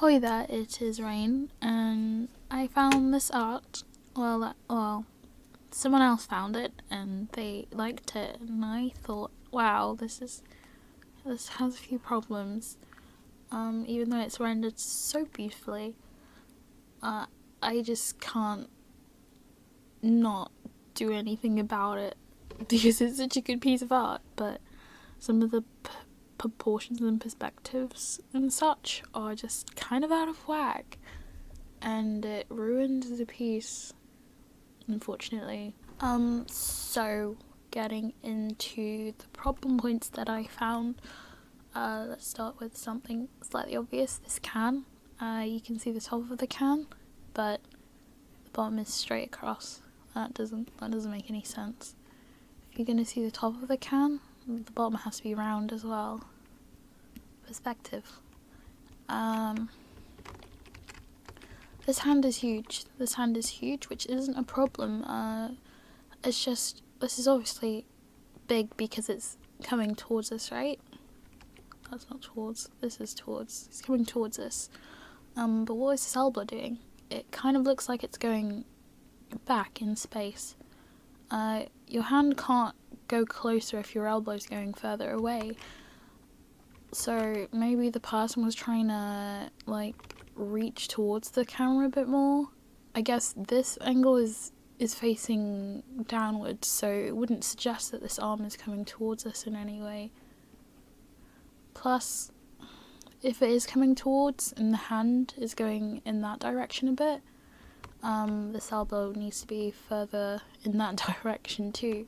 Ahoy there, it is Rain, and I found this art. Well, someone else found it and they liked it, and I thought, wow, this has a few problems. Even though it's rendered so beautifully, I just can't not do anything about it because it's such a good piece of art. But some of the proportions and perspectives and such are just kind of out of whack, and it ruined the piece, unfortunately. So getting into the problem points that I found, let's start with something slightly obvious. This can, you can see the top of the can, but the bottom is straight across. That doesn't make any sense. If you're gonna see the top of the can, the bottom has to be round as well. Perspective. This hand is huge, which isn't a problem. It's just, this is obviously big because it's coming towards us, right? That's not towards, this is towards, it's coming towards us. But what is this elbow doing? It kind of looks like it's going back in space. Your hand can't go closer if your elbow's going further away. So maybe the person was trying to, like, reach towards the camera a bit more. I guess this angle is facing downwards, so it wouldn't suggest that this arm is coming towards us in any way. Plus, if it is coming towards and the hand is going in that direction a bit, this elbow needs to be further in that direction too.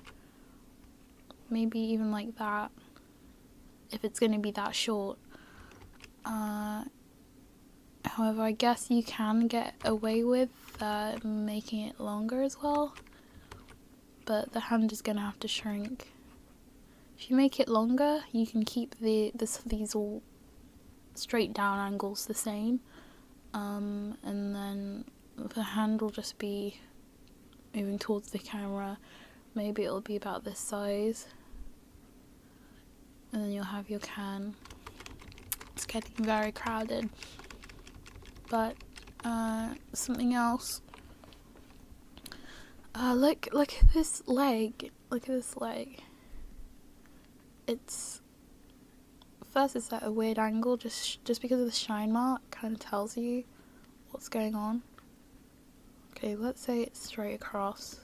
Maybe even like that, if it's going to be that short. However, I guess you can get away with making it longer as well, but the hand is going to have to shrink. If you make it longer, you can keep these all straight down angles the same, and then the hand will just be moving towards the camera. Maybe it'll be about this size, and then you'll have your can. It's getting very crowded. But something else. Look at this leg. Look at this leg. It's at a weird angle, just because of the shine mark. Kind of tells you what's going on. Okay, let's say it's straight across.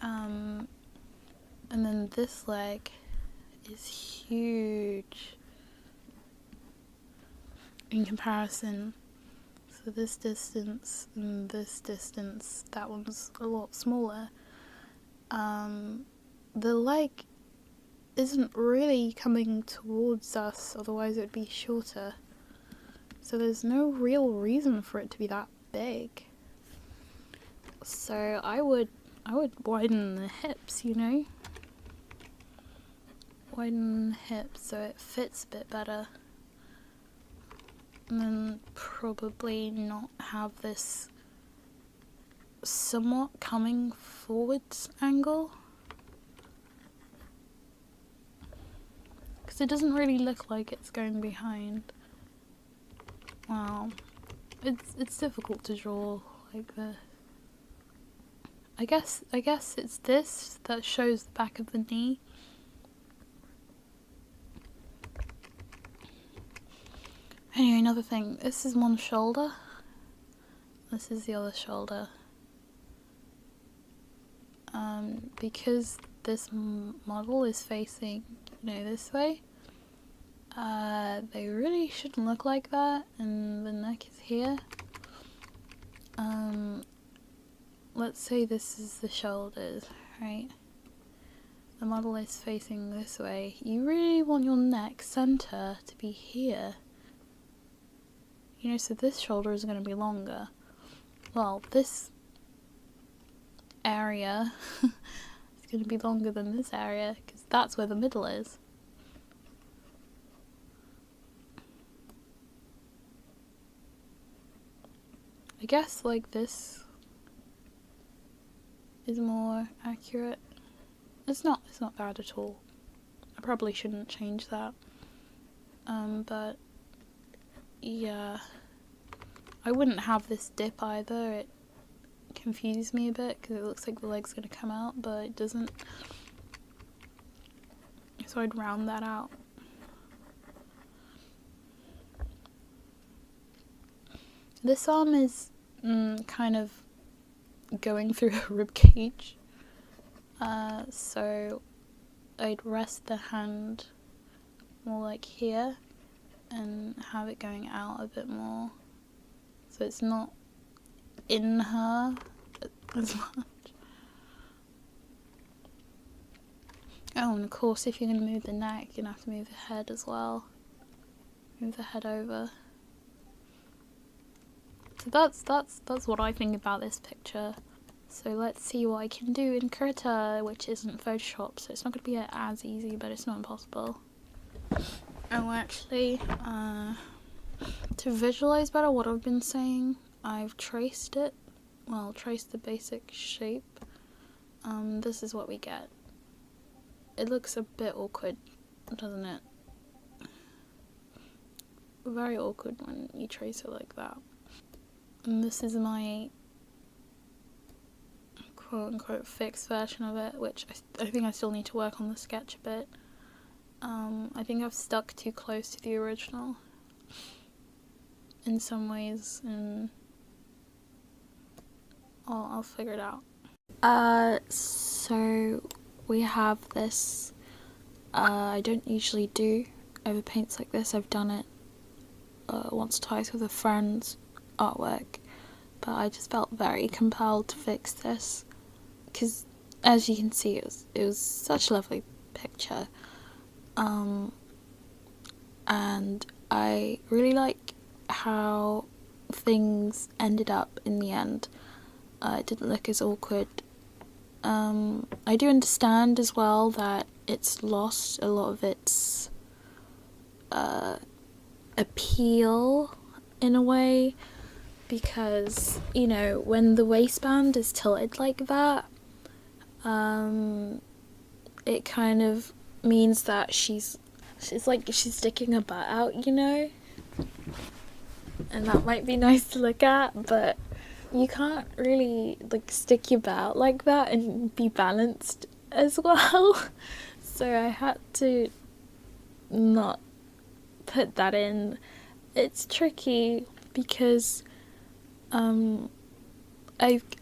And then this leg is huge in comparison. So this distance and this distance, that one's a lot smaller. The leg isn't really coming towards us, otherwise it would be shorter. So there's no real reason for it to be that big. So I would widen the hips, you know? Widen the hips so it fits a bit better. And then probably not have this somewhat coming forwards angle, because it doesn't really look like it's going behind. Wow, it's difficult to draw like this. I guess it's this that shows the back of the knee. Anyway, another thing, this is one shoulder, this is the other shoulder. Because this model is facing, this way, they really shouldn't look like that, and the neck is here. Let's say this is the shoulders, right? The model is facing this way. You really want your neck center to be here. So this shoulder is going to be longer. Well, this area is going to be longer than this area, because that's where the middle is. I guess like this is more accurate. It's not bad at all. I probably shouldn't change that. But yeah. I wouldn't have this dip either. It confuses me a bit because it looks like the leg's going to come out, but it doesn't. So I'd round that out. This arm is kind of going through a rib cage. So I'd rest the hand more like here and have it going out a bit more. So it's not in her as much. Oh, and of course if you're going to move the neck, you're going to have to move the head as well. Move the head over. So that's what I think about this picture. So let's see what I can do in Krita, which isn't Photoshop, so it's not going to be as easy, but it's not impossible. Oh, actually, to visualize better what I've been saying, I've traced it. Well, traced the basic shape. This is what we get. It looks a bit awkward, doesn't it? Very awkward when you trace it like that. And this is my quote-unquote fixed version of it, which I think I still need to work on the sketch a bit. I think I've stuck too close to the original in some ways, and I'll figure it out. So we have this. I don't usually do overpaints like this. I've done it once or twice with a friend's artwork, but I just felt very compelled to fix this because, as you can see, it was such a lovely picture, and I really like how things ended up in the end. It didn't look as awkward. I do understand as well that it's lost a lot of its appeal in a way, because, you know, when the waistband is tilted like that, it kind of means that she's sticking her butt out, you know, and that might be nice to look at, but you can't really like stick your butt out like that and be balanced as well. So I had to not put that in. It's tricky because I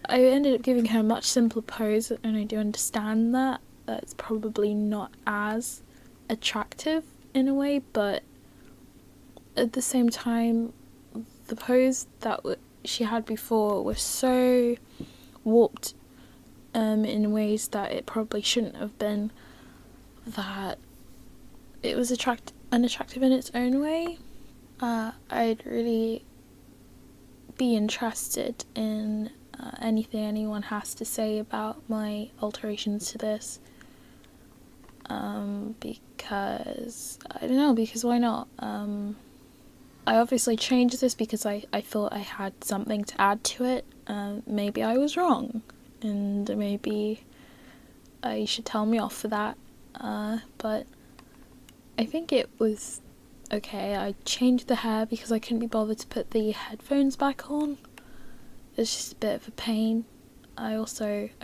ended up giving her a much simpler pose, and I do understand that it's probably not as attractive in a way, but at the same time the pose that she had before was so warped in ways that it probably shouldn't have been, that it was unattractive in its own way. I'd really be interested in anything anyone has to say about my alterations to this, because I don't know, because why not? I obviously changed this because I thought I had something to add to it. Maybe I was wrong, and maybe you should tell me off for that, but I think it was okay. I changed the hair because I couldn't be bothered to put the headphones back on. It's just a bit of a pain. I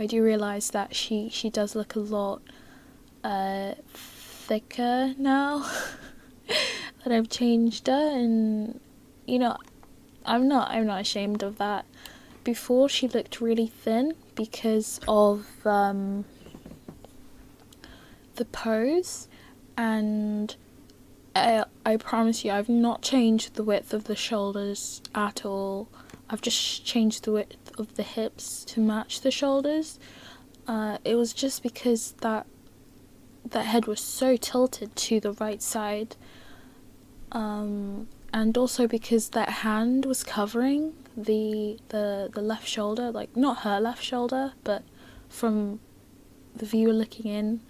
do realise that she does look a lot thicker now that I've changed her, and you know, I'm not ashamed of that. Before, she looked really thin because of the pose, and I promise you, I've not changed the width of the shoulders at all. I've just changed the width of the hips to match the shoulders. It was just because that head was so tilted to the right side, and also because that hand was covering the left shoulder, like not her left shoulder, but from the viewer looking in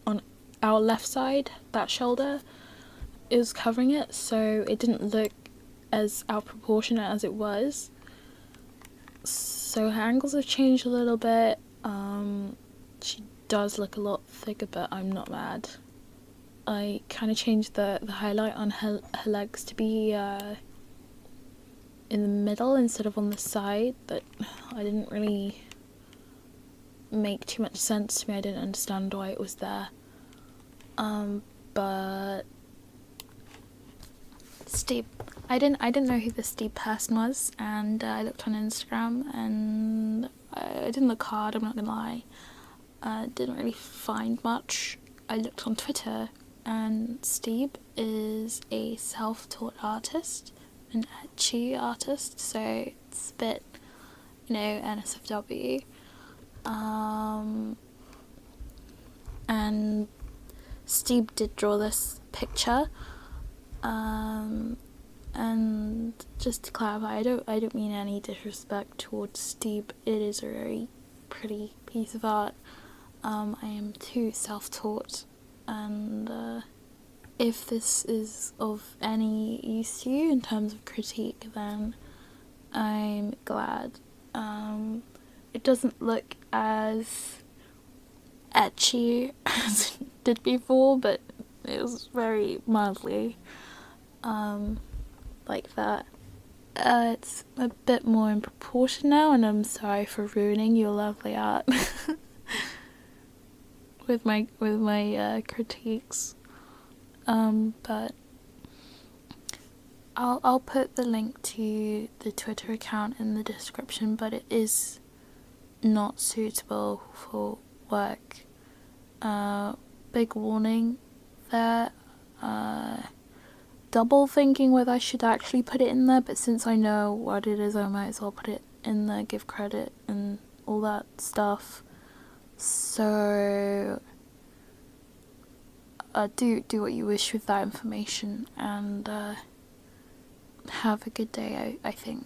on our left side, that shoulder, it was covering it, so it didn't look as out of proportion as it was. So her angles have changed a little bit. She does look a lot thicker, but I'm not mad. I kind of changed the highlight on her legs to be in the middle instead of on the side that I didn't really make too much sense to me. I didn't understand why it was there. But Steeb, I didn't know who the Steeb person was, and I looked on Instagram, and I didn't look hard, I'm not gonna lie. Didn't really find much. I looked on Twitter, and Steeb is a self-taught artist, an etchy artist, so it's a bit, NSFW. And Steeb did draw this picture. And just to clarify, I don't mean any disrespect towards Steeb. It is a very pretty piece of art. I am too self-taught, and if this is of any use to you in terms of critique, then I'm glad. It doesn't look as etchy as it did before, but it was very mildly like that. It's a bit more in proportion now, and I'm sorry for ruining your lovely art with my critiques. But I'll put the link to the Twitter account in the description, but it is not suitable for work. Big warning there. Double thinking whether I should actually put it in there, but since I know what it is, I might as well put it in there, give credit and all that stuff. So do what you wish with that information, and have a good day, I think.